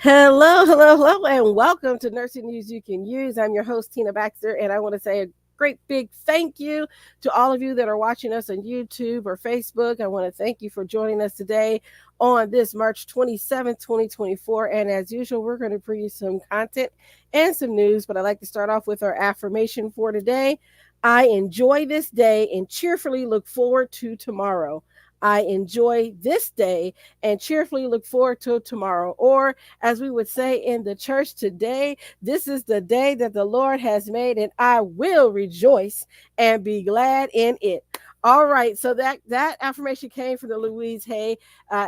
Hello, and welcome to Nursing News You Can Use. I'm your host, Tina Baxter, and I want to say a great big thank you to all of you that are watching us on YouTube or Facebook. I want to thank you for joining us today on this March 27th, 2024. And as usual, we're going to bring you some content and some news, but I'd like to start off with our affirmation for today. I enjoy this day and cheerfully look forward to tomorrow. I enjoy this day and cheerfully look forward to tomorrow. Or as we would say in the church today, this is the day that the Lord has made, and I will rejoice and be glad in it. All right, so that affirmation came from the Louise Hay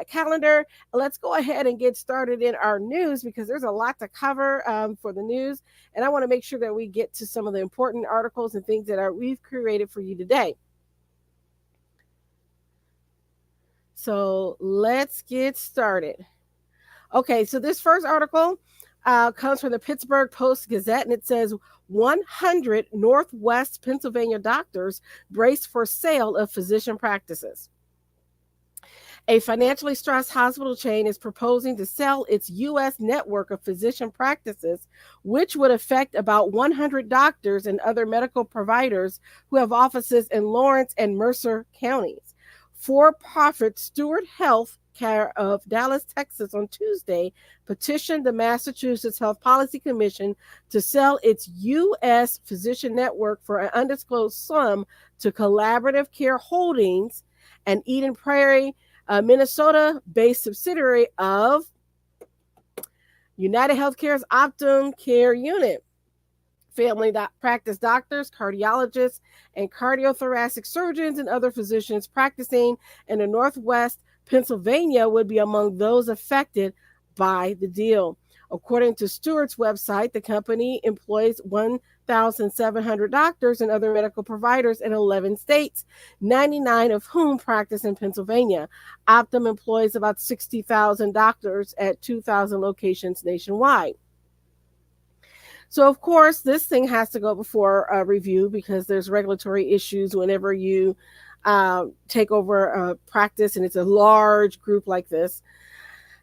calendar. Let's go ahead and get started in our news because there's a lot to cover for the news, and I want to make sure that we get to some of the important articles and things that we've created for you today. So let's get started. Okay, so this first article comes from the Pittsburgh Post Gazette, and it says 100 Northwest Pennsylvania doctors brace for sale of physician practices. A financially stressed hospital chain is proposing to sell its U.S. network of physician practices, which would affect about 100 doctors and other medical providers who have offices in Lawrence and Mercer counties. For-profit Steward Health Care of Dallas, Texas, on Tuesday petitioned the Massachusetts Health Policy Commission to sell its U.S. physician network for an undisclosed sum to Collaborative Care Holdings, an Eden Prairie, Minnesota-based subsidiary of United Healthcare's Optum Care Unit. Family practice doctors, cardiologists, and cardiothoracic surgeons and other physicians practicing in the Northwest Pennsylvania would be among those affected by the deal. According to Steward's website, the company employs 1,700 doctors and other medical providers in 11 states, 99 of whom practice in Pennsylvania. Optum employs about 60,000 doctors at 2,000 locations nationwide. So, of course, this thing has to go before a review because there's regulatory issues whenever you take over a practice and it's a large group like this.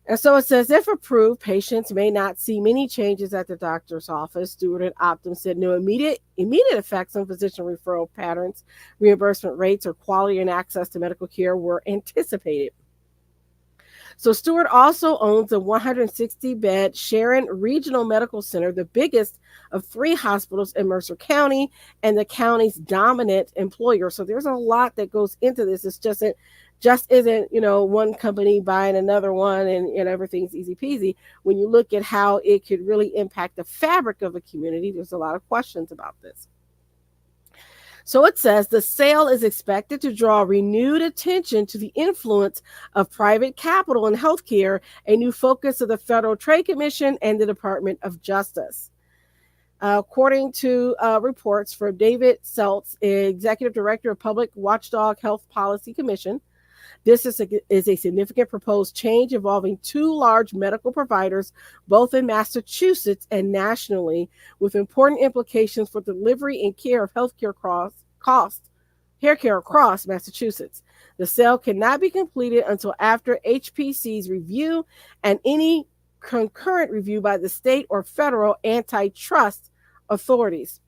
And so it says, if approved, patients may not see many changes at the doctor's office. Steward and Optum said no immediate effects on physician referral patterns, reimbursement rates, or quality and access to medical care were anticipated. So Steward also owns a 160-bed Sharon Regional Medical Center, the biggest of 3 hospitals in Mercer County and the county's dominant employer. So there's a lot that goes into this. It's just isn't, one company buying another one and everything's easy peasy. When you look at how it could really impact the fabric of a community, there's a lot of questions about this. So it says the sale is expected to draw renewed attention to the influence of private capital in healthcare, a new focus of the Federal Trade Commission and the Department of Justice. According to reports from David Seltz, Executive Director of Public Watchdog Health Policy Commission, this is a significant proposed change involving 2 large medical providers, both in Massachusetts and nationally, with important implications for delivery and care of healthcare care across Massachusetts. The sale cannot be completed until after HPC's review and any concurrent review by the state or federal antitrust authorities.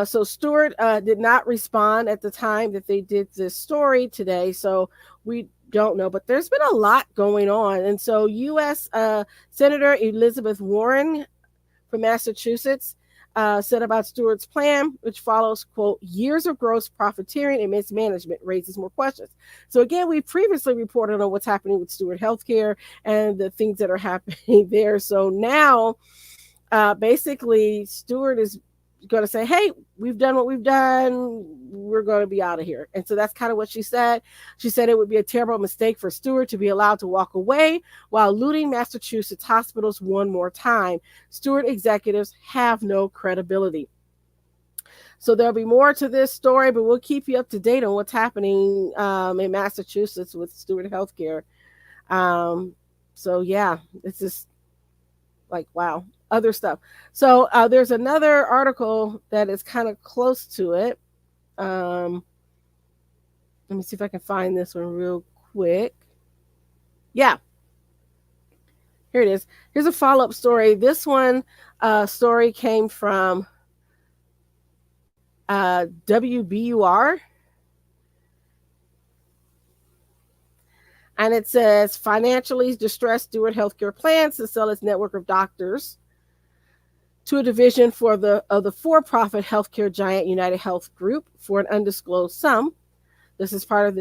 So Steward did not respond at the time that they did this story today, so we don't know. But there's been a lot going on. And so U.S. Senator Elizabeth Warren from Massachusetts said about Steward's plan, which follows, quote, years of gross profiteering and mismanagement raises more questions. So again, we previously reported on what's happening with Steward Healthcare and the things that are happening there. So now, basically, Steward is going to say, hey, we've done what we've done. We're going to be out of here. And so that's kind of what she said. She said it would be a terrible mistake for Steward to be allowed to walk away while looting Massachusetts hospitals one more time. Steward executives have no credibility. So there'll be more to this story, but we'll keep you up to date on what's happening in Massachusetts with Steward Healthcare. So yeah, it's just like, wow. Other stuff. So there's another article that is kind of close to it. Let me see if I can find this one real quick. Yeah. Here it is. Here's a follow-up story. This one story came from WBUR. And it says financially distressed Steward Healthcare plans to sell its network of doctors to a division of the for-profit healthcare giant United Health Group for an undisclosed sum. This is part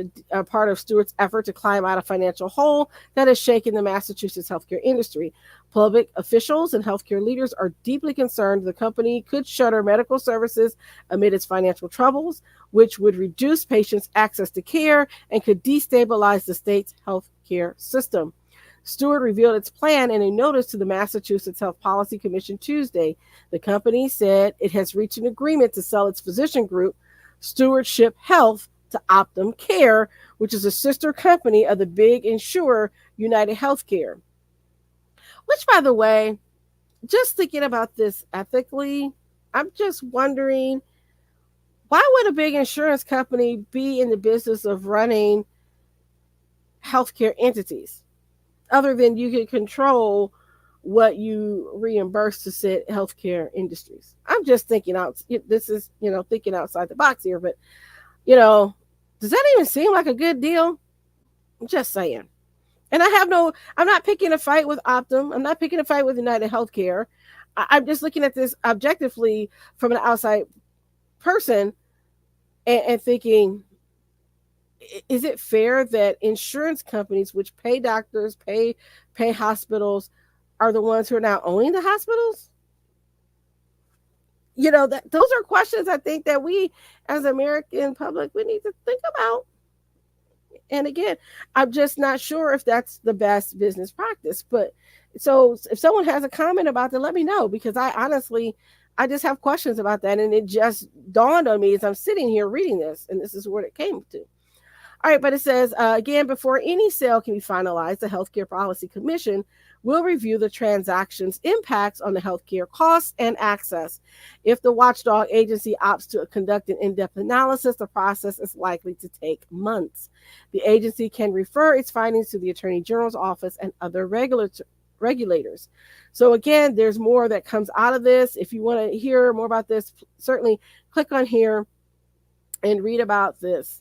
of Steward's effort to climb out of financial hole that has shaken the Massachusetts healthcare industry. Public officials and healthcare leaders are deeply concerned the company could shutter medical services amid its financial troubles, which would reduce patients' access to care and could destabilize the state's healthcare system. Steward revealed its plan in a notice to the Massachusetts Health Policy Commission Tuesday. The company said it has reached an agreement to sell its physician group, Stewardship Health, to Optum Care, which is a sister company of the big insurer United Healthcare. Which, by the way, just thinking about this ethically, I'm just wondering, why would a big insurance company be in the business of running healthcare entities other than you can control what you reimburse to said healthcare industries? I'm just thinking out. This is, thinking outside the box here, but does that even seem like a good deal? I'm just saying. And I'm not picking a fight with Optum. I'm not picking a fight with United Healthcare. I'm just looking at this objectively from an outside person and thinking, is it fair that insurance companies, which pay doctors, pay hospitals, are the ones who are now owning the hospitals? Those are questions I think that we as American public, we need to think about. And again, I'm just not sure if that's the best business practice. But so if someone has a comment about that, let me know, because I just have questions about that. And it just dawned on me as I'm sitting here reading this, and this is what it came to. All right, but it says, again, before any sale can be finalized, the Healthcare Policy Commission will review the transaction's impacts on the healthcare costs and access. If the watchdog agency opts to conduct an in-depth analysis, the process is likely to take months. The agency can refer its findings to the Attorney General's office and other regulators. So again, there's more that comes out of this. If you want to hear more about this, certainly click on here and read about this.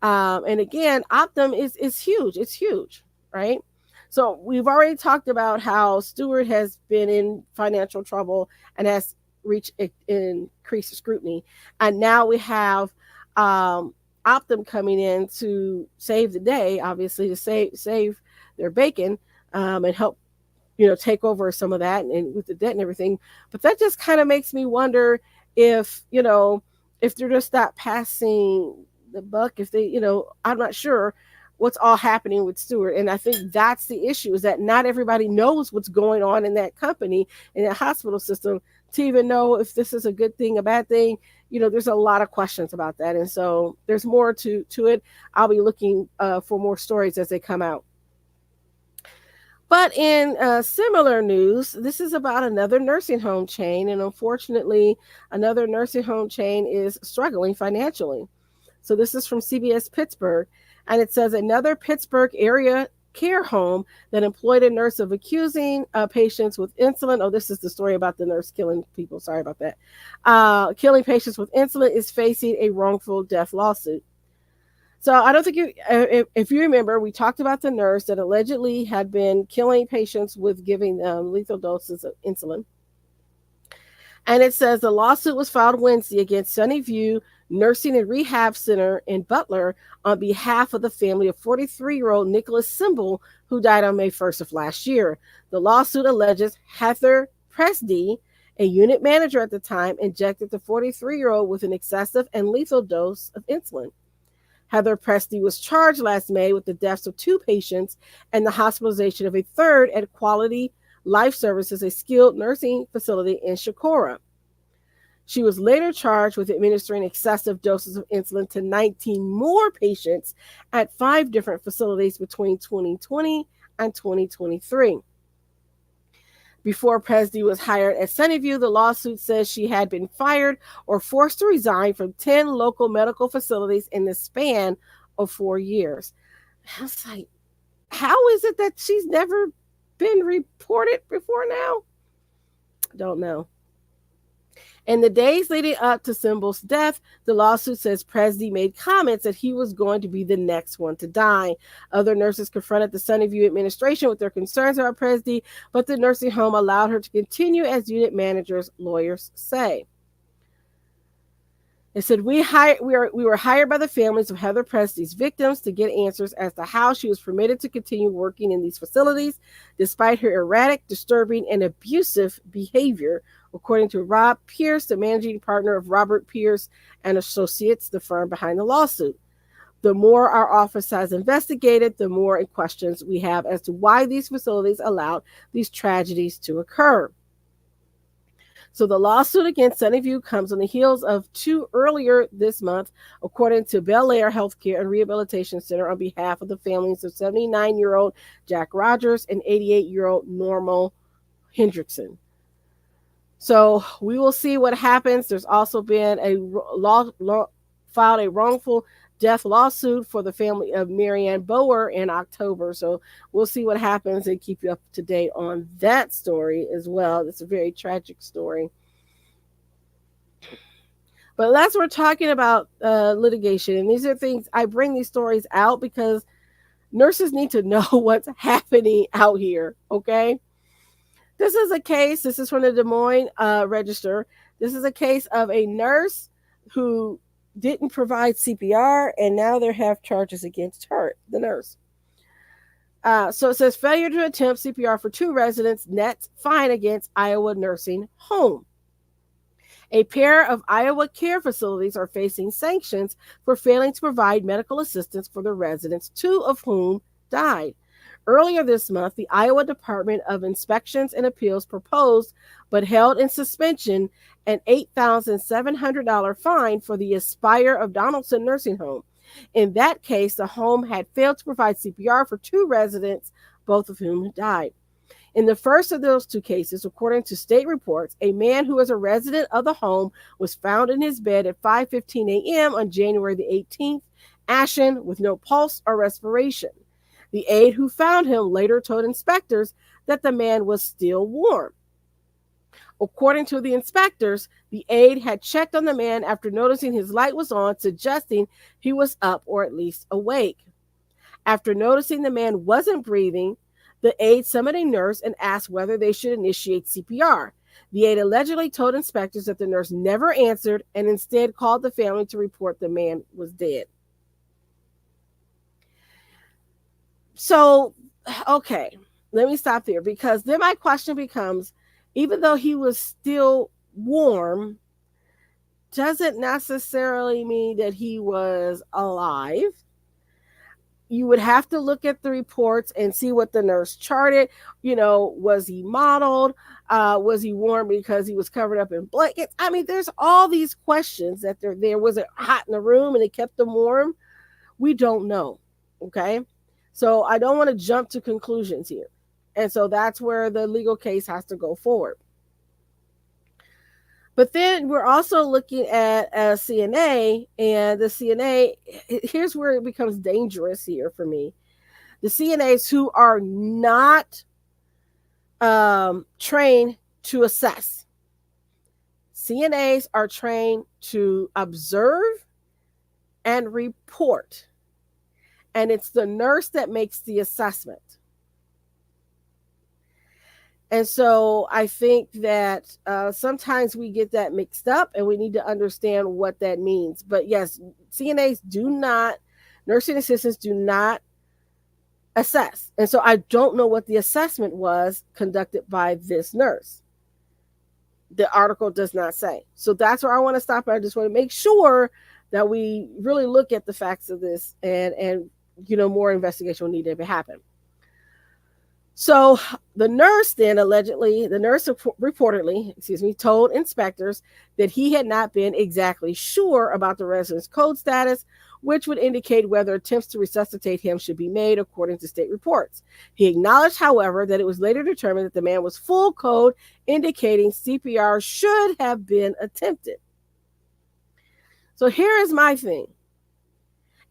And again, Optum is huge. It's huge, right? So we've already talked about how Steward has been in financial trouble and has reached increased scrutiny. And now we have Optum coming in to save the day, obviously, to save their bacon and help, take over some of that and with the debt and everything. But that just kind of makes me wonder if they're just not passing the buck, if they, I'm not sure what's all happening with Steward. And I think that's the issue, is that not everybody knows what's going on in that company, in that hospital system, to even know if this is a good thing, a bad thing. There's a lot of questions about that. And so there's more to it. I'll be looking for more stories as they come out. But in similar news, this is about another nursing home chain. And unfortunately, another nursing home chain is struggling financially. So this is from CBS Pittsburgh, and it says another Pittsburgh area care home that employed a nurse of accusing patients with insulin. Oh, this is the story about the nurse killing people. Sorry about that. Killing patients with insulin is facing a wrongful death lawsuit. So I don't think if you remember, we talked about the nurse that allegedly had been killing patients with giving them lethal doses of insulin. And it says the lawsuit was filed Wednesday against Sunnyview Nursing and Rehab Center in Butler on behalf of the family of 43-year-old Nicholas Symbol, who died on May 1st of last year. The lawsuit alleges Heather Presty, a unit manager at the time, injected the 43-year-old with an excessive and lethal dose of insulin. Heather Presty was charged last May with the deaths of 2 patients and the hospitalization of a third at Quality Life Services, a skilled nursing facility in Shakora. She was later charged with administering excessive doses of insulin to 19 more patients at 5 different facilities between 2020 and 2023. Before Presty was hired at Sunnyview, the lawsuit says she had been fired or forced to resign from 10 local medical facilities in the span of 4 years. I was like, how is it that she's never been reported before now? Don't know. In the days leading up to Symbol's death, the lawsuit says Presty made comments that he was going to be the next one to die. Other nurses confronted the Sunnyview administration with their concerns about Presty, but the nursing home allowed her to continue as unit manager's lawyers say. It said, we were hired by the families of Heather Presty's victims to get answers as to how she was permitted to continue working in these facilities despite her erratic, disturbing, and abusive behavior, according to Rob Pierce, the managing partner of Robert Pierce and Associates, the firm behind the lawsuit. The more our office has investigated, the more questions we have as to why these facilities allowed these tragedies to occur. So the lawsuit against Sunnyview comes on the heels of two earlier this month, according to Bel Air Healthcare and Rehabilitation Center, on behalf of the families of 79-year-old Jack Rogers and 88-year-old Normal Hendrickson. So we will see what happens. There's also been filed a wrongful death lawsuit for the family of Marianne Bower in October. So we'll see what happens and keep you up to date on that story as well. It's a very tragic story. But as we're talking about litigation, and these are things, I bring these stories out because nurses need to know what's happening out here, okay? This is a case, this is from the Des Moines Register. This is a case of a nurse who didn't provide CPR, and now they have charges against her, the nurse. So it says failure to attempt CPR for two residents nets fine against Iowa nursing home. A pair of Iowa care facilities are facing sanctions for failing to provide medical assistance for the residents, two of whom died. Earlier this month, the Iowa Department of Inspections and Appeals proposed but held in suspension an $8,700 fine for the Aspire of Donaldson nursing home. In that case, the home had failed to provide CPR for two residents, both of whom died. In the first of those two cases, according to state reports, a man who was a resident of the home was found in his bed at 5:15 a.m. on January the 18th, ashen with no pulse or respiration. The aide who found him later told inspectors that the man was still warm. According to the inspectors, the aide had checked on the man after noticing his light was on, suggesting he was up or at least awake. After noticing the man wasn't breathing, the aide summoned a nurse and asked whether they should initiate CPR. The aide allegedly told inspectors that the nurse never answered and instead called the family to report the man was dead. So, okay, let me stop there, because then my question becomes, even though he was still warm, doesn't necessarily mean that he was alive. You would have to look at the reports and see what the nurse charted. Was he mottled? Was he warm because he was covered up in blankets? I mean, there's all these questions that there. Was it hot in the room and it kept them warm? We don't know, okay? So I don't want to jump to conclusions here. And so that's where the legal case has to go forward. But then we're also looking at CNA, and the CNA, here's where it becomes dangerous here for me. The CNAs who are not trained to assess. CNAs are trained to observe and report. And it's the nurse that makes the assessment. And so I think that sometimes we get that mixed up, and we need to understand what that means. But yes, CNAs do not, nursing assistants do not assess. And so I don't know what the assessment was conducted by this nurse. The article does not say. So that's where I want to stop. I just want to make sure that we really look at the facts of this, and more investigation will need to happen. So the nurse then reportedly told inspectors that he had not been exactly sure about the resident's code status, which would indicate whether attempts to resuscitate him should be made, according to state reports. He acknowledged, however, that it was later determined that the man was full code, indicating CPR should have been attempted. So here is my thing.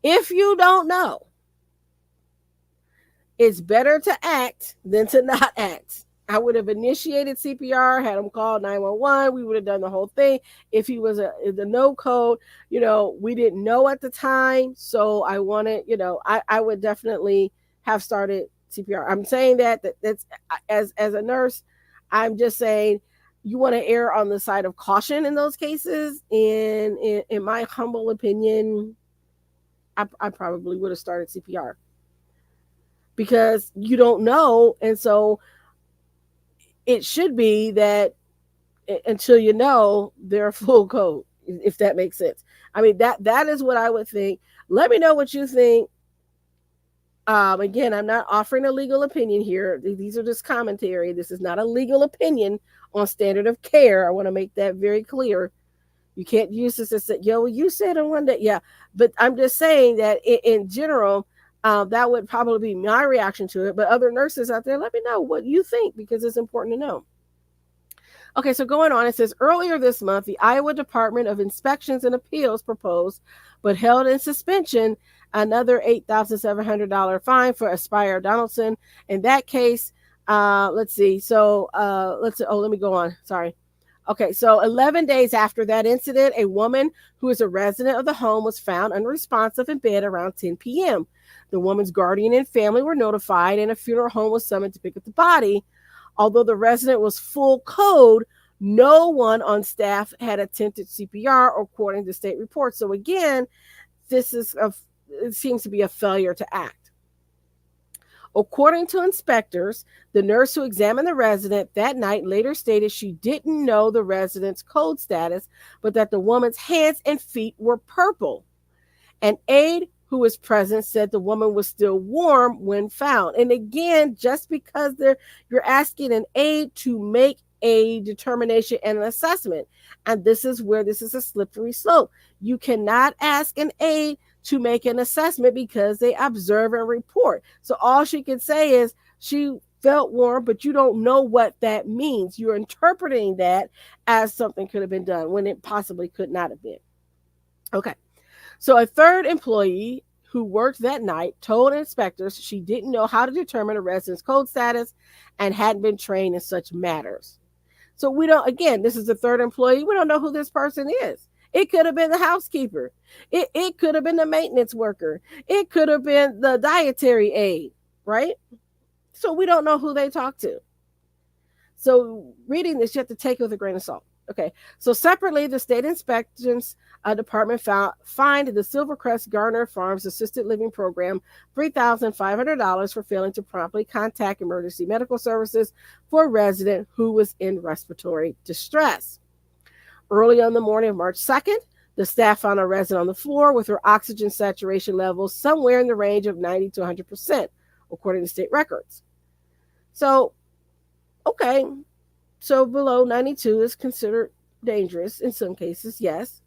If you don't know, It's better to act than to not act. I would have initiated CPR, had him call 911. We would have done the whole thing. If he was the no code, we didn't know at the time. So I wanted, I would definitely have started CPR. I'm saying that's as a nurse, I'm just saying you want to err on the side of caution in those cases. And in my humble opinion, I probably would have started CPR because you don't know. And so it should be that until you know they're full code, if that makes sense. I mean, that is what I would think. Let me know what you think. Again, I'm not offering a legal opinion here. These are just commentary. This is not a legal opinion on standard of care. I want to make that very clear. You can't use this as, you said on one day. Yeah. But I'm just saying that in general, that would probably be my reaction to it. But other nurses out there, let me know what you think because it's important to know. Okay, so going on, it says earlier this month, the Iowa Department of Inspections and Appeals proposed, but held in suspension, another $8,700 fine for Aspire Donaldson. In that case, let's see. So let me go on. Sorry. Okay, so 11 days after that incident, a woman who is a resident of the home was found unresponsive in bed around 10 p.m. The woman's guardian and family were notified, and a funeral home was summoned to pick up the body. Although the resident was full code, no one on staff had attempted CPR, according to state reports. So again, it seems to be a failure to act. According to inspectors, the nurse who examined the resident that night later stated she didn't know the resident's code status, but that the woman's hands and feet were purple. An aide who was present said the woman was still warm when found. And again, just because you're asking an aide to make a determination and an assessment, and this is where this is a slippery slope. You cannot ask an aide to make an assessment because they observe and report. So all she can say is she felt warm, but you don't know what that means. You're interpreting that as something could have been done when it possibly could not have been. Okay. So a third employee who worked that night told inspectors she didn't know how to determine a resident's code status and hadn't been trained in such matters. So we don't, again, this is the third employee. We don't know who this person is. It could have been the housekeeper. It could have been the maintenance worker. It could have been the dietary aide, right? So we don't know who they talked to. So reading this, you have to take it with a grain of salt. Okay, so separately, the state inspections department fined the Silvercrest Garner Farms Assisted Living Program $3,500 for failing to promptly contact emergency medical services for a resident who was in respiratory distress. Early on the morning of March 2nd, the staff found a resident on the floor with her oxygen saturation levels somewhere in the range of 90 to 100%, according to state records. So, okay. So below 92 is considered dangerous in some cases, yes.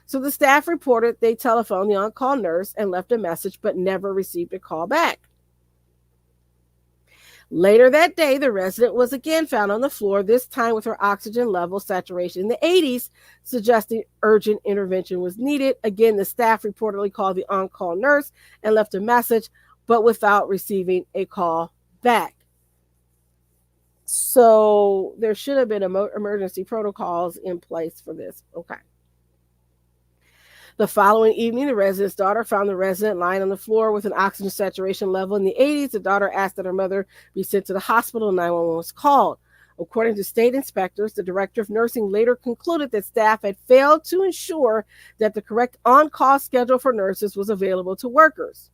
So the staff reported they telephoned the on-call nurse and left a message, but never received a call back. Later that day, the resident was again found on the floor, this time with her oxygen level saturation in the 80s, suggesting urgent intervention was needed. Again, the staff reportedly called the on-call nurse and left a message, but without receiving a call back. So there should have been emergency protocols in place for this. Okay. The following evening, the resident's daughter found the resident lying on the floor with an oxygen saturation level in the 80s. The daughter asked that her mother be sent to the hospital. 911 was called. According to state inspectors, the director of nursing later concluded that staff had failed to ensure that the correct on-call schedule for nurses was available to workers.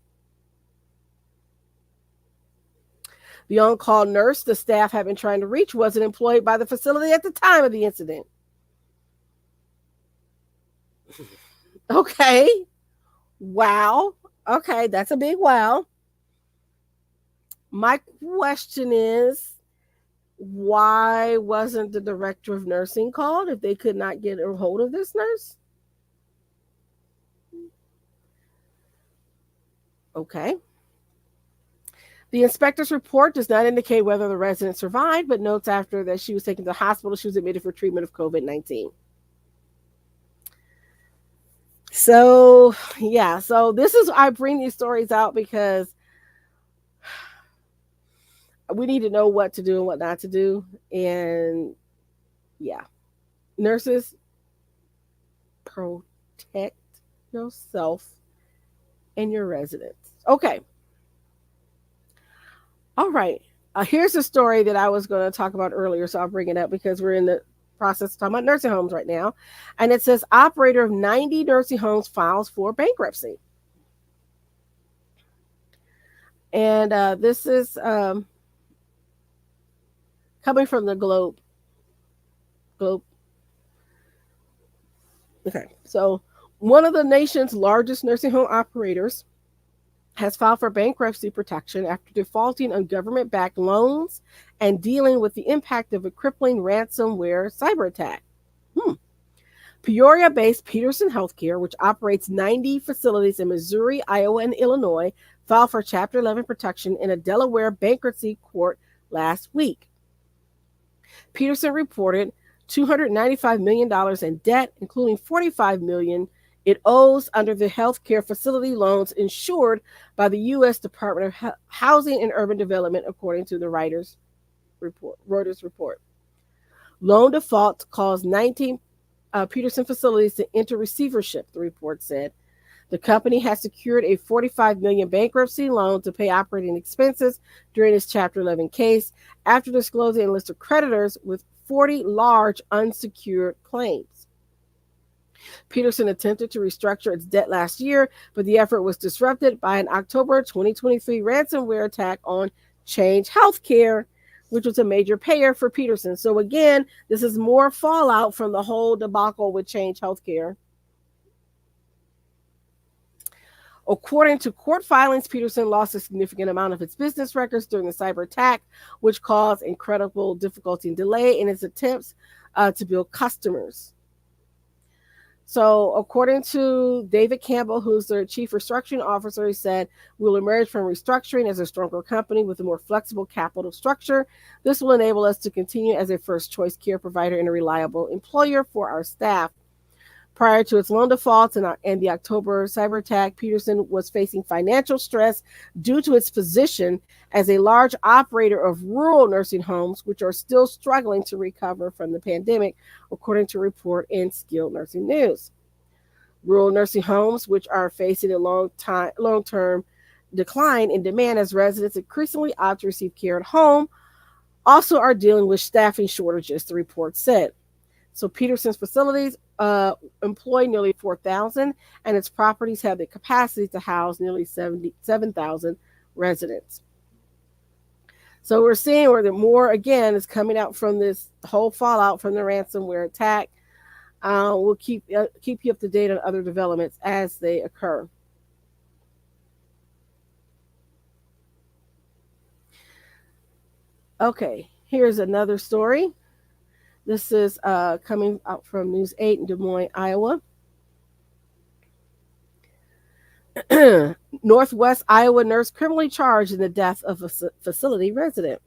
The on-call nurse the staff had been trying to reach wasn't employed by the facility at the time of the incident. Okay. Wow. Okay, that's a big wow. My question is, why wasn't the director of nursing called if they could not get a hold of this nurse? Okay. The inspector's report does not indicate whether the resident survived, but notes after that she was taken to the hospital, she was admitted for treatment of COVID-19. So, yeah. So this is, I bring these stories out because we need to know what to do and what not to do. And yeah, nurses, protect yourself and your residents. Okay. All right. Here's a story that I was going to talk about earlier, so I'll bring it up because we're in the process of talking about nursing homes right now. And it says operator of 90 nursing homes files for bankruptcy. And this is coming from the Globe. Globe. Okay. So, one of the nation's largest nursing home operators has filed for bankruptcy protection after defaulting on government backed loans and dealing with the impact of a crippling ransomware cyber attack. Peoria based Peterson Healthcare, which operates 90 facilities in Missouri, Iowa, and Illinois, filed for Chapter 11 protection in a Delaware bankruptcy court last week. Peterson reported $295 million in debt, including $45 million it owes under the healthcare facility loans insured by the U.S. Department of Housing and Urban Development, according to the Reuters report. Loan defaults caused 19 Peterson facilities to enter receivership, the report said. The company has secured a $45 million bankruptcy loan to pay operating expenses during its Chapter 11 case after disclosing a list of creditors with 40 large unsecured claims. Peterson attempted to restructure its debt last year, but the effort was disrupted by an October 2023 ransomware attack on Change Healthcare, which was a major payer for Peterson. So again, this is more fallout from the whole debacle with Change Healthcare. According to court filings, Peterson lost a significant amount of its business records during the cyber attack, which caused incredible difficulty and delay in its attempts to build customers. So, according to David Campbell, who's their chief restructuring officer, he said, we'll emerge from restructuring as a stronger company with a more flexible capital structure. This will enable us to continue as a first choice care provider and a reliable employer for our staff. Prior to its loan defaults and the October cyber attack, Peterson was facing financial stress due to its position as a large operator of rural nursing homes, which are still struggling to recover from the pandemic, according to a report in Skilled Nursing News. Rural nursing homes, which are facing a long-term decline in demand as residents increasingly opt to receive care at home, also are dealing with staffing shortages, the report said. So Peterson's facilities employ nearly 4,000, and its properties have the capacity to house nearly 7,000 residents. So we're seeing where the more, again, is coming out from this whole fallout from the ransomware attack. We'll keep you up to date on other developments as they occur. Okay, here's another story. This is coming out from News 8 in Des Moines, Iowa. Northwest Iowa nurse criminally charged in the death of a facility resident.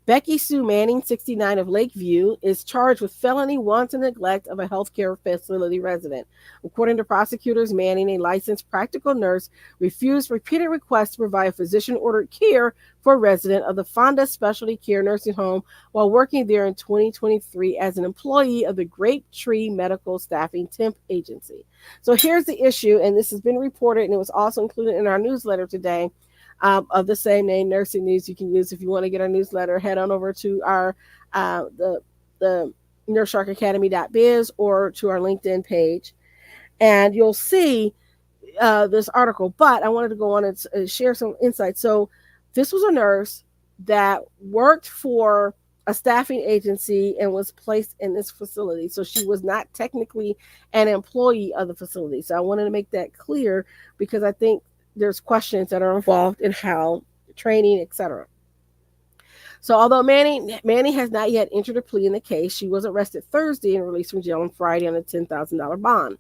Becky Sue Manning, 69, of Lakeview, is charged with felony wanton neglect of a healthcare facility resident. According to prosecutors, Manning, a licensed practical nurse, refused repeated requests to provide physician-ordered care for a resident of the Fonda Specialty Care Nursing Home while working there in 2023 as an employee of the Grape Tree Medical Staffing Temp Agency. So here's the issue, and this has been reported, and it was also included in our newsletter today. Of the same name, Nursing News. You can use if you want to get our newsletter. Head on over to our the NurseSharkAcademy.biz or to our LinkedIn page, and you'll see this article. But I wanted to go on and share some insights. So this was a nurse that worked for a staffing agency and was placed in this facility. So she was not technically an employee of the facility. So I wanted to make that clear because I think there's questions that are involved in how training, etc. So although Manning has not yet entered a plea in the case, she was arrested Thursday and released from jail on Friday on a $10,000 bond.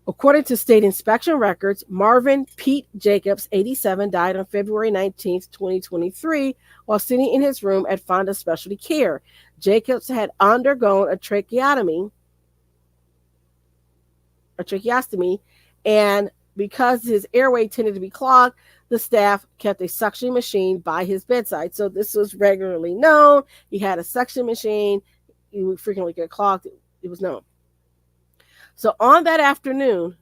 According to state inspection records, Marvin Pete Jacobs, 87, died on February 19, 2023, while sitting in his room at Fonda Specialty Care. Jacobs had undergone a tracheostomy, and because his airway tended to be clogged, the staff kept a suction machine by his bedside. So this was regularly known. He had a suction machine. He would frequently get clogged. It was known. So on that afternoon,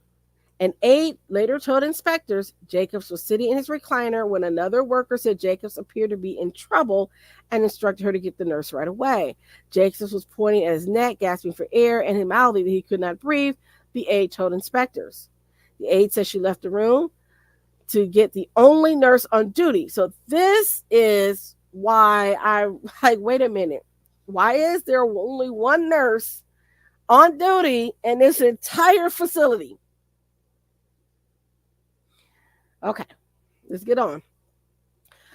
an aide later told inspectors Jacobs was sitting in his recliner when another worker said Jacobs appeared to be in trouble and instructed her to get the nurse right away. Jacobs was pointing at his neck, gasping for air, and mouthing that he could not breathe, the aide told inspectors. The aide said she left the room to get the only nurse on duty. So this is why I'm like, wait a minute. Why is there only one nurse on duty in this entire facility? Okay, let's get on.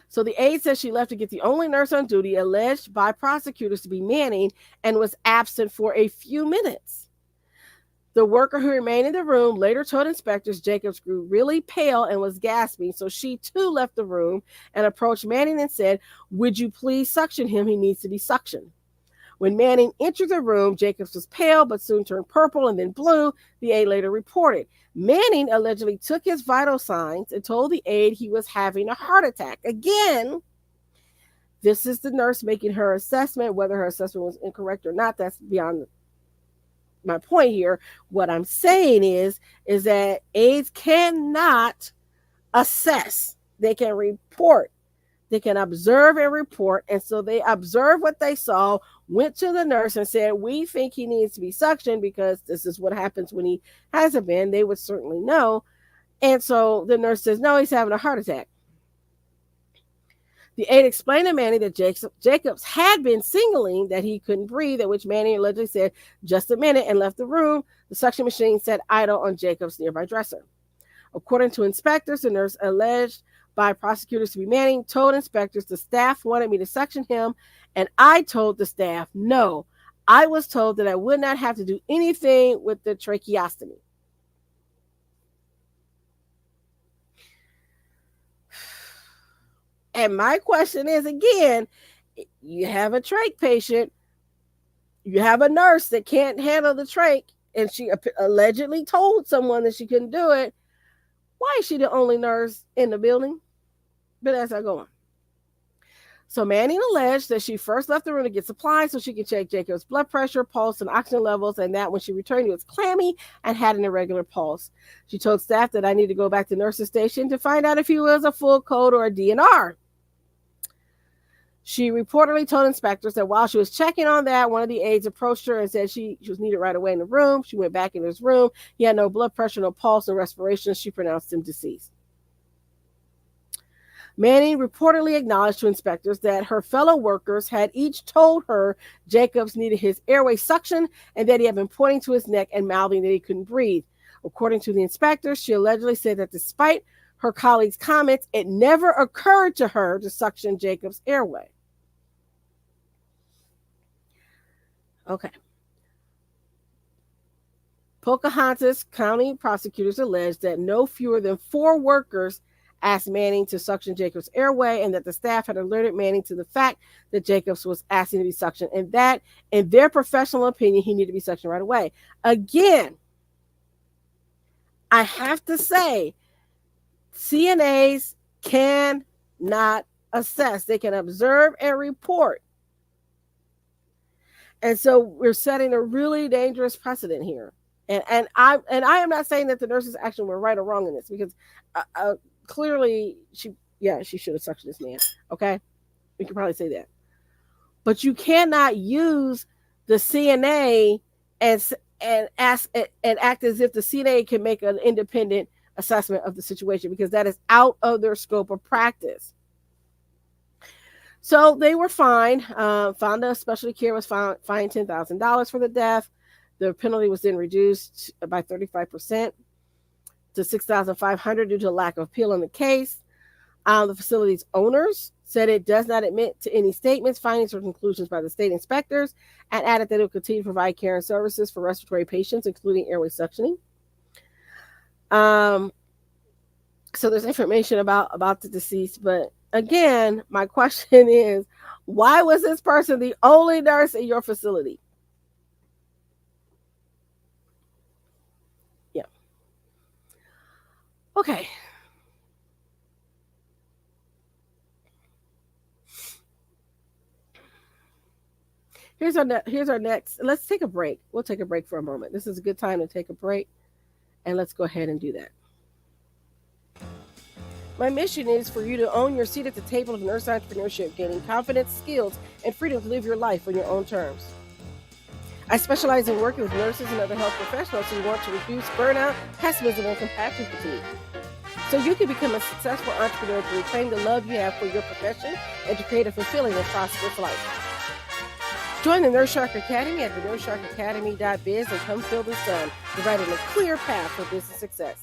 So the aide says she left to get the only nurse on duty, alleged by prosecutors to be Manning, and was absent for a few minutes. The worker who remained in the room later told inspectors Jacobs grew really pale and was gasping, so she too left the room and approached Manning and said, "Would you please suction him? He needs to be suctioned." When Manning entered the room, Jacobs was pale but soon turned purple and then blue, the aide later reported. Manning allegedly took his vital signs and told the aide he was having a heart attack. Again, this is the nurse making her assessment. Whether her assessment was incorrect or not, that's beyond my point here. What I'm saying is that aides cannot assess. They can report. They can observe and report. And so they observed what they saw, went to the nurse and said, "We think he needs to be suctioned because this is what happens when he hasn't been." They would certainly know. And so the nurse says, "No, he's having a heart attack." The aide explained to Manning that Jacobs had been signaling that he couldn't breathe, at which Manning allegedly said, "Just a minute," and left the room. The suction machine sat idle on Jacobs' nearby dresser. According to inspectors, the nurse alleged by prosecutors to be Manning told inspectors the staff wanted me to suction him, and I told the staff no. I was told that I would not have to do anything with the tracheostomy. And my question is, again, you have a trach patient, you have a nurse that can't handle the trach, and she allegedly told someone that she couldn't do it. Why is she the only nurse in the building? But as I go on. So Manning alleged that she first left the room to get supplies so she could check Jacob's blood pressure, pulse, and oxygen levels, and that when she returned, he was clammy and had an irregular pulse. She told staff that I need to go back to nurse's station to find out if he was a full code or a DNR. She reportedly told inspectors that while she was checking on that, one of the aides approached her and said she was needed right away in the room. She went back in his room. He had no blood pressure, no pulse, no respiration. She pronounced him deceased. Manning reportedly acknowledged to inspectors that her fellow workers had each told her Jacobs needed his airway suction and that he had been pointing to his neck and mouthing that he couldn't breathe. According to the inspectors, she allegedly said that despite her colleagues' comments, it never occurred to her to suction Jacobs' airway. Okay. Pocahontas County prosecutors alleged that no fewer than 4 workers asked Manning to suction Jacobs' airway and that the staff had alerted Manning to the fact that Jacobs was asking to be suctioned and that, in their professional opinion, he needed to be suctioned right away. Again, I have to say, CNAs cannot assess. They can observe and report. And so we're setting a really dangerous precedent here. And I am not saying that the nurses actually were right or wrong in this, because clearly she should have suctioned this man. Okay, we can probably say that. But you cannot use the CNA and act as if the CNA can make an independent assessment of the situation, because that is out of their scope of practice. So they were fined. Fonda Specialty Care was fined $10,000 for the death. The penalty was then reduced by 35% to $6,500 due to a lack of appeal in the case. The facility's owners said it does not admit to any statements, findings, or conclusions by the state inspectors, and added that it will continue to provide care and services for respiratory patients, including airway suctioning. So there's information about the deceased, but again, my question is, why was this person the only nurse in your facility? Yeah. Okay. Here's our next. Let's take a break. We'll take a break for a moment. This is a good time to take a break, and let's go ahead and do that. My mission is for you to own your seat at the table of nurse entrepreneurship, gaining confidence, skills, and freedom to live your life on your own terms. I specialize in working with nurses and other health professionals who want to reduce burnout, pessimism, and compassion fatigue. So you can become a successful entrepreneur to reclaim the love you have for your profession and to create a fulfilling and prosperous life. Join the Nurse Shark Academy at thenurseSharkAcademy.biz and come feel the sun, providing a clear path for business success.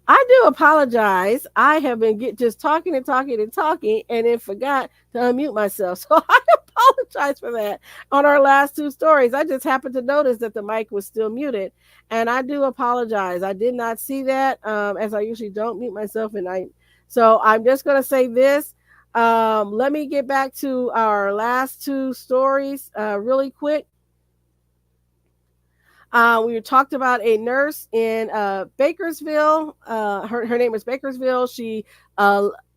I do apologize. I have been just talking and talking and talking and then forgot to unmute myself. So I apologize for that on our last two stories. I just happened to notice that the mic was still muted and I do apologize. I did not see that as I usually don't mute myself. So I'm just going to say this. Let me get back to our last two stories really quick. We talked about a nurse in Bakersville. Her name is Bakersville.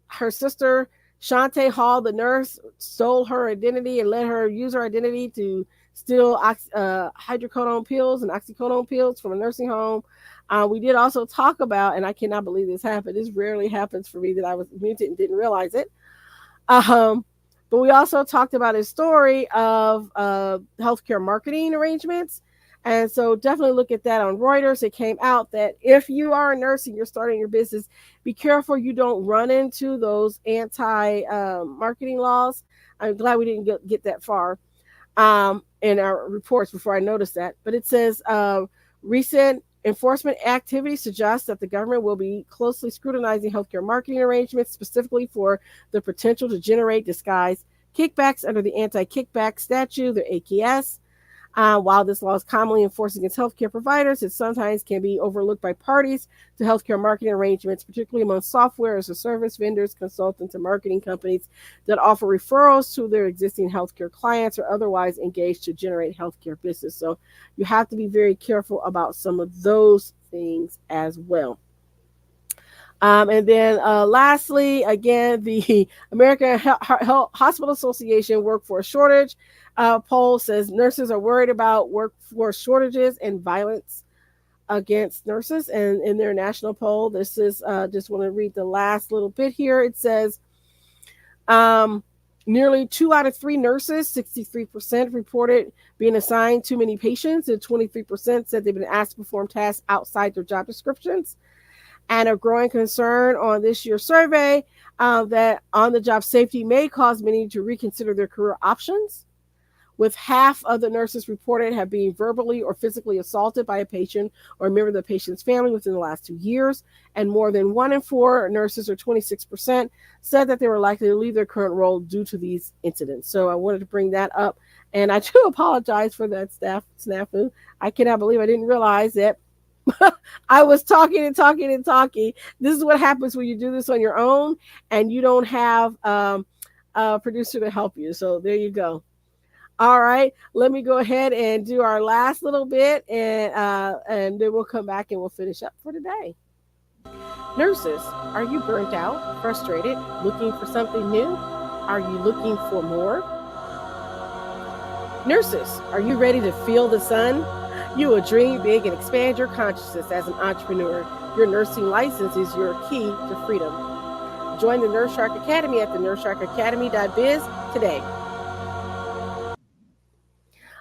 Her sister Shantae Hall, the nurse, stole her identity and let her use her identity to steal hydrocodone pills and oxycodone pills from a nursing home. We did also talk about, and I cannot believe this happened. This rarely happens for me that I was muted and didn't realize it. But we also talked about a story of healthcare marketing arrangements. And so definitely look at that on Reuters. It came out that if you are a nurse and you're starting your business, be careful you don't run into those anti-marketing laws. I'm glad we didn't get that far in our reports before I noticed that. But it says recent enforcement activity suggests that the government will be closely scrutinizing healthcare marketing arrangements, specifically for the potential to generate disguised kickbacks under the anti-kickback statute, the AKS. While this law is commonly enforced against healthcare providers, it sometimes can be overlooked by parties to healthcare marketing arrangements, particularly among software as a service vendors, consultants, and marketing companies that offer referrals to their existing healthcare clients or otherwise engaged to generate healthcare business. So you have to be very careful about some of those things as well. And then lastly, again, the American Hospital Association workforce shortage poll says nurses are worried about workforce shortages and violence against nurses. And in their national poll, this is just want to read the last little bit here. It says nearly 2 out of 3 nurses, 63%, reported being assigned too many patients, and 23% said they've been asked to perform tasks outside their job descriptions. And a growing concern on this year's survey that on-the-job safety may cause many to reconsider their career options, with half of the nurses reported have been verbally or physically assaulted by a patient or a member of the patient's family within the last 2 years, and more than 1 in 4 nurses, or 26%, said that they were likely to leave their current role due to these incidents. So I wanted to bring that up, and I do apologize for that snafu. I cannot believe I didn't realize that I was talking and talking and talking. This is what happens when you do this on your own and you don't have a producer to help you. So there you go. All right, let me go ahead and do our last little bit, and then we'll come back and we'll finish up for today. Nurses, are you burnt out, frustrated, looking for something new? Are you looking for more? Nurses, are you ready to feel the sun? You will dream big and expand your consciousness as an entrepreneur. Your nursing license is your key to freedom. Join the Nurse Shark Academy at the nursesharkacademy.biz today.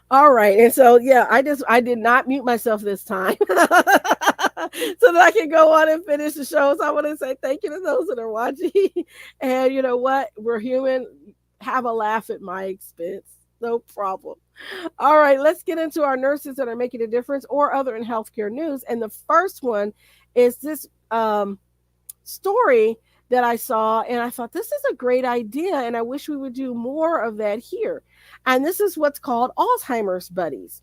All right. And so, yeah, I did not mute myself this time so that I can go on and finish the show. So I want to say thank you to those that are watching. And you know what? We're human. Have a laugh at my expense. No problem. All right, let's get into our nurses that are making a difference or other in healthcare news. And the first one is this story that I saw, and I thought this is a great idea, and I wish we would do more of that here. And this is what's called Alzheimer's Buddies.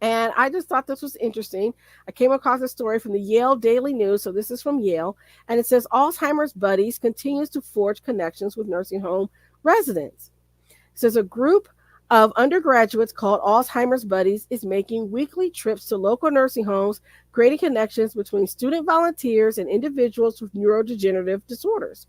And I just thought this was interesting. I came across a story from the Yale Daily News. So this is from Yale. And it says Alzheimer's Buddies continues to forge connections with nursing home residents. It says a group of undergraduates called Alzheimer's Buddies is making weekly trips to local nursing homes, creating connections between student volunteers and individuals with neurodegenerative disorders.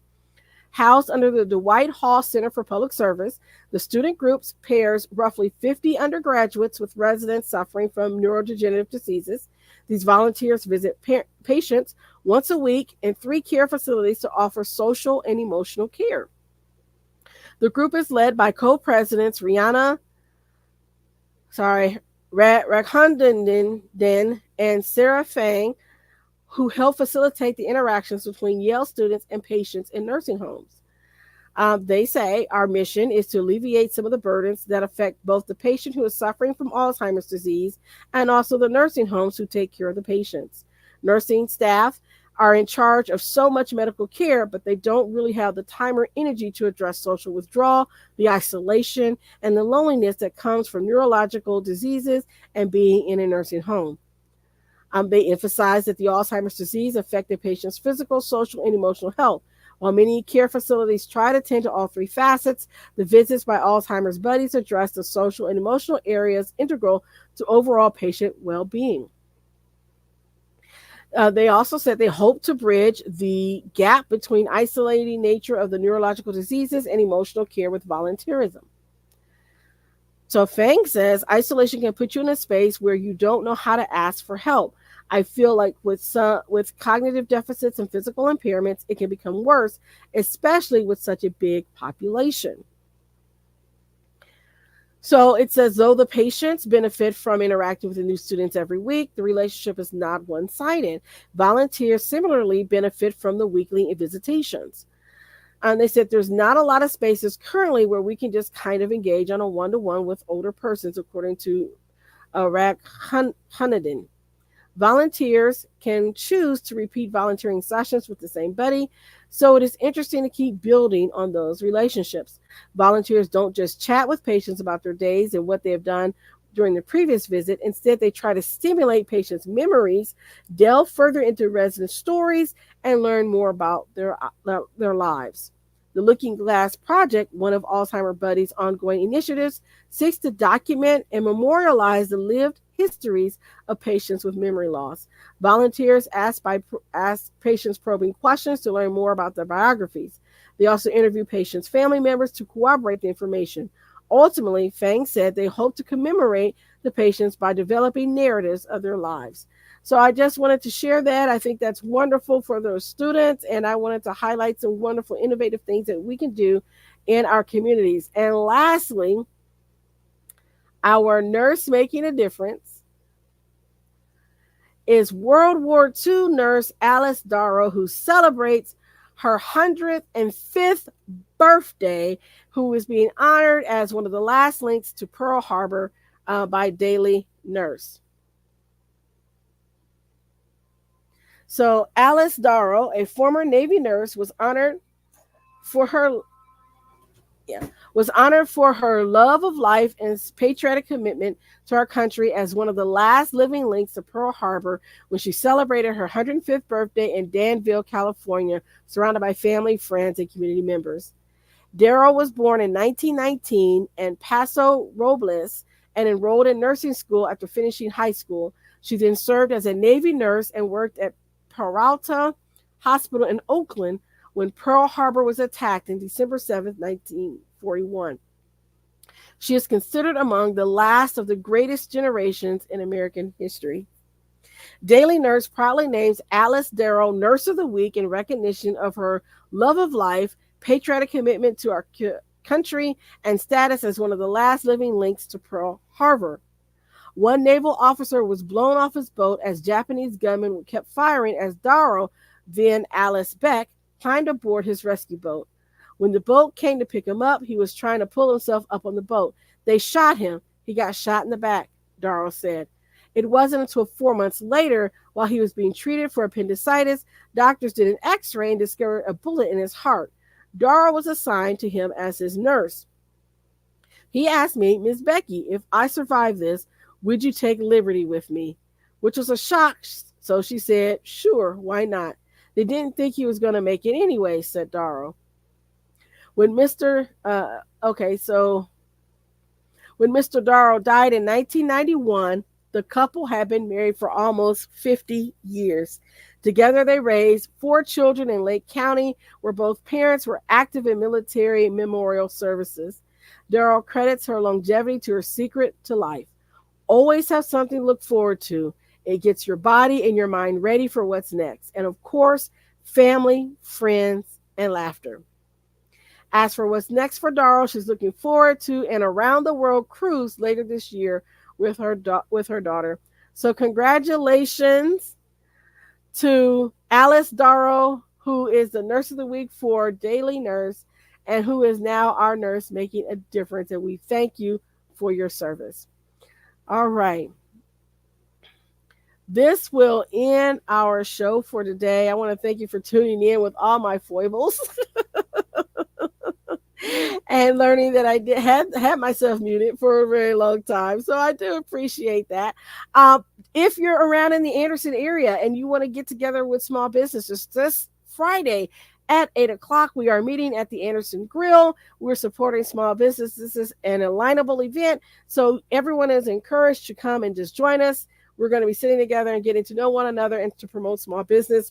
Housed under the Dwight Hall Center for Public Service, the student groups pairs roughly 50 undergraduates with residents suffering from neurodegenerative diseases. These volunteers visit patients once a week in 3 care facilities to offer social and emotional care. The group is led by co-presidents Raghunandan and Sarah Fang, who help facilitate the interactions between Yale students and patients in nursing homes. They say our mission is to alleviate some of the burdens that affect both the patient who is suffering from Alzheimer's disease and also the nursing homes who take care of the patients. Nursing staff are in charge of so much medical care, but they don't really have the time or energy to address social withdrawal, the isolation, and the loneliness that comes from neurological diseases and being in a nursing home. They emphasize that the Alzheimer's disease affected patients' physical, social, and emotional health. While many care facilities try to tend to all three facets, the visits by Alzheimer's buddies address the social and emotional areas integral to overall patient well being. They also said they hope to bridge the gap between isolating nature of the neurological diseases and emotional care with volunteerism. So Fang says isolation can put you in a space where you don't know how to ask for help. I feel like with cognitive deficits and physical impairments, it can become worse, especially with such a big population. So it says though the patients benefit from interacting with the new students every week, the relationship is not one-sided. Volunteers similarly benefit from the weekly visitations. And they said there's not a lot of spaces currently where we can just kind of engage on a one-to-one with older persons, according to Iraq Hunadin. Volunteers can choose to repeat volunteering sessions with the same buddy, so it is interesting to keep building on those relationships. Volunteers don't just chat with patients about their days and what they have done during the previous visit. Instead, they try to stimulate patients' memories, delve further into resident stories, and learn more about their lives. The Looking Glass Project, one of Alzheimer Buddy's ongoing initiatives, seeks to document and memorialize the lived histories of patients with memory loss. Volunteers ask patients probing questions to learn more about their biographies. They also interview patients' family members to corroborate the information. Ultimately, Fang said they hope to commemorate the patients by developing narratives of their lives. So I just wanted to share that. I think that's wonderful for those students, and I wanted to highlight some wonderful, innovative things that we can do in our communities. And lastly, our nurse making a difference is World War II nurse Alice Darrow, who celebrates her 105th birthday, who is being honored as one of the last links to Pearl Harbor by Daily Nurse. So Alice Darrow, a former Navy nurse, was honored for her love of life and patriotic commitment to our country as one of the last living links to Pearl Harbor when she celebrated her 105th birthday in Danville, California, surrounded by family, friends, and community members. Darrow was born in 1919 in Paso Robles and enrolled in nursing school after finishing high school. She then served as a Navy nurse and worked at Peralta Hospital in Oakland when Pearl Harbor was attacked on December 7, 1941. She is considered among the last of the greatest generations in American history. Daily Nurse proudly names Alice Darrow Nurse of the Week in recognition of her love of life, patriotic commitment to our country, and status as one of the last living links to Pearl Harbor. One naval officer was blown off his boat as Japanese gunmen kept firing as Darrow, then Alice Beck, climbed aboard his rescue boat. When the boat came to pick him up, he was trying to pull himself up on the boat. They shot him. He got shot in the back, Darrow said. It wasn't until 4 months later, while he was being treated for appendicitis, doctors did an x-ray and discovered a bullet in his heart. Darrow was assigned to him as his nurse. He asked me, Miss Becky, if I survive this, would you take liberty with me? Which was a shock, so she said, sure, why not? They didn't think he was going to make it anyway, said Darrow. When Mr. Darrow died in 1991, the couple had been married for almost 50 years. Together they raised 4 children in Lake County, where both parents were active in military memorial services. Darrow credits her longevity to her secret to life. Always have something to look forward to. It gets your body and your mind ready for what's next. And of course, family, friends, and laughter. As for what's next for Darrow, she's looking forward to an around-the-world cruise later this year with her daughter. So congratulations to Alice Darrow, who is the Nurse of the Week for Daily Nurse and who is now our nurse making a difference. And we thank you for your service. All right. this will end our show for today. I want to thank you for tuning in with all my foibles and learning that I did had myself muted for a very long time. So I do appreciate that. If you're around in the Anderson area and you want to get together with small businesses this Friday at 8 o'clock, we are meeting at the Anderson Grill. We're supporting small businesses. This is an alignable event. So everyone is encouraged to come and just join us. We're going to be sitting together and getting to know one another and to promote small business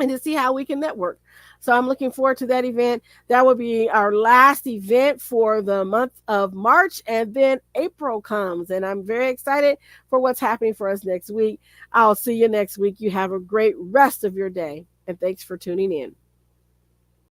and to see how we can network. So I'm looking forward to that event. That will be our last event for the month of March, and then April comes, and I'm very excited for what's happening for us next week. I'll see you next week. You have a great rest of your day, and thanks for tuning in.